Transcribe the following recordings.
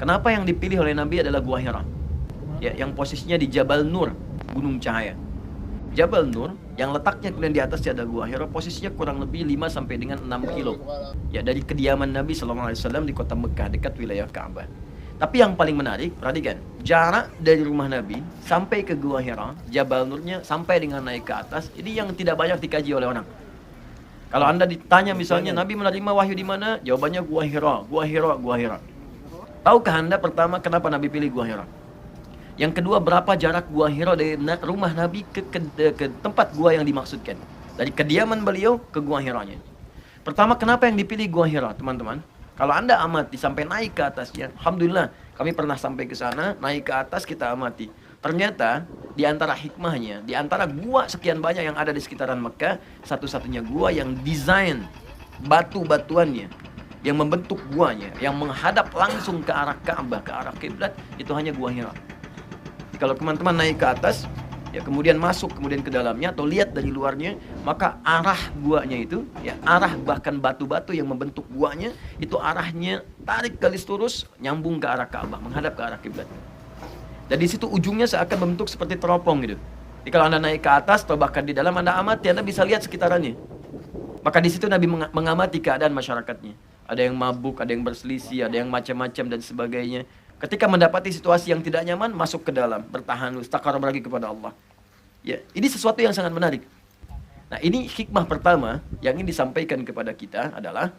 Kenapa yang dipilih oleh Nabi adalah Gua Hira? Ya, yang posisinya di Jabal Nur, Gunung Cahaya. Jabal Nur yang letaknya kemudian di atasnya ada Gua Hira, posisinya kurang lebih 5 sampai dengan 6 kilo. Ya, dari kediaman Nabi SAW di kota Mekah dekat wilayah Ka'bah. Tapi yang paling menarik, perhatikan, jarak dari rumah Nabi sampai ke Gua Hira, Jabal Nurnya sampai dengan naik ke atas, ini yang tidak banyak dikaji oleh orang. Kalau Anda ditanya misalnya Nabi menerima wahyu di mana? Jawabannya Gua Hira, Gua Hira, Gua Hira. Tahukah Anda pertama kenapa Nabi pilih Gua Hira? Yang kedua, berapa jarak Gua Hira dari rumah Nabi ke tempat gua yang dimaksudkan? Dari kediaman beliau ke Gua Hiranya. Pertama, kenapa yang dipilih Gua Hira, teman-teman? Kalau Anda amati sampai naik ke atasnya, alhamdulillah kami pernah sampai ke sana, naik ke atas kita amati. Ternyata di antara hikmahnya, di antara gua sekian banyak yang ada di sekitaran Mekah, satu-satunya gua yang desain batu-batuannya, yang membentuk guanya, yang menghadap langsung ke arah Ka'bah, ke arah kiblat, itu hanya Gua Hira. Kalau teman-teman naik ke atas, ya kemudian masuk kemudian ke dalamnya atau lihat dari luarnya, maka arah guanya itu, ya arah bahkan batu-batu yang membentuk guanya itu arahnya tarik garis lurus nyambung ke arah Ka'bah, menghadap ke arah kiblat. Dan di situ ujungnya seakan membentuk seperti teropong gitu. Jadi kalau Anda naik ke atas atau bahkan di dalam Anda amati, Anda bisa lihat sekitarannya. Maka di situ Nabi mengamati keadaan masyarakatnya. Ada yang mabuk, ada yang berselisih, ada yang macam-macam dan sebagainya. Ketika mendapati situasi yang tidak nyaman, masuk ke dalam, bertahan, istakharah lagi kepada Allah. Ya, ini sesuatu yang sangat menarik. Nah, ini hikmah pertama yang ingin disampaikan kepada kita adalah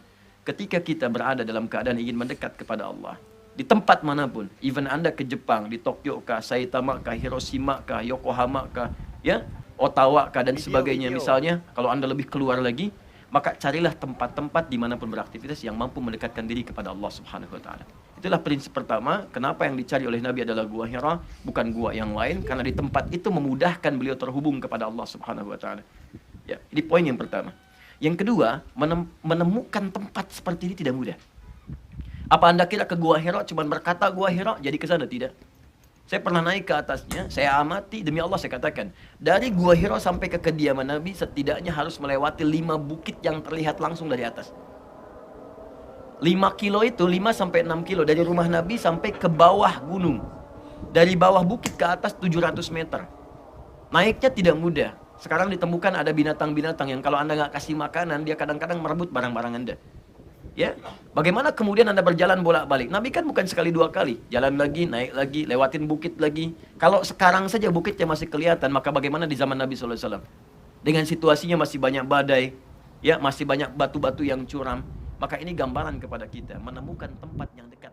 ketika kita berada dalam keadaan ingin mendekat kepada Allah, di tempat manapun, even Anda ke Jepang, di Tokyo kah, Saitama kah, Hiroshima kah, Yokohama kah, ya, Ottawa kah dan sebagainya misalnya, kalau Anda lebih keluar lagi, maka carilah tempat-tempat dimanapun beraktivitas yang mampu mendekatkan diri kepada Allah Subhanahu Wa Taala. Itulah prinsip pertama, kenapa yang dicari oleh Nabi adalah Gua Hira, bukan gua yang lain, karena di tempat itu memudahkan beliau terhubung kepada Allah Subhanahu Wa Taala. Ya, ini poin yang pertama. Yang kedua, menemukan tempat seperti ini tidak mudah. Apa Anda kira ke Gua Hira cuma berkata Gua Hira jadi ke sana? Tidak. Saya pernah naik ke atasnya, saya amati, demi Allah saya katakan, dari Gua Hira sampai ke kediaman Nabi setidaknya harus melewati 5 bukit yang terlihat langsung dari atas. 5 kilo itu 5 sampai 6 kilo dari rumah Nabi sampai ke bawah gunung. Dari bawah bukit ke atas 700 meter. Naiknya tidak mudah. Sekarang ditemukan ada binatang-binatang yang kalau Anda nggak kasih makanan, dia kadang-kadang merebut barang-barang Anda. Ya, bagaimana kemudian Anda berjalan bolak-balik? Nabi kan bukan sekali dua kali, jalan lagi, naik lagi, lewatin bukit lagi. Kalau sekarang saja bukitnya masih kelihatan, maka bagaimana di zaman Nabi SAW? Dengan situasinya masih banyak badai, ya masih banyak batu-batu yang curam. Maka ini gambaran kepada kita menemukan tempat yang dekat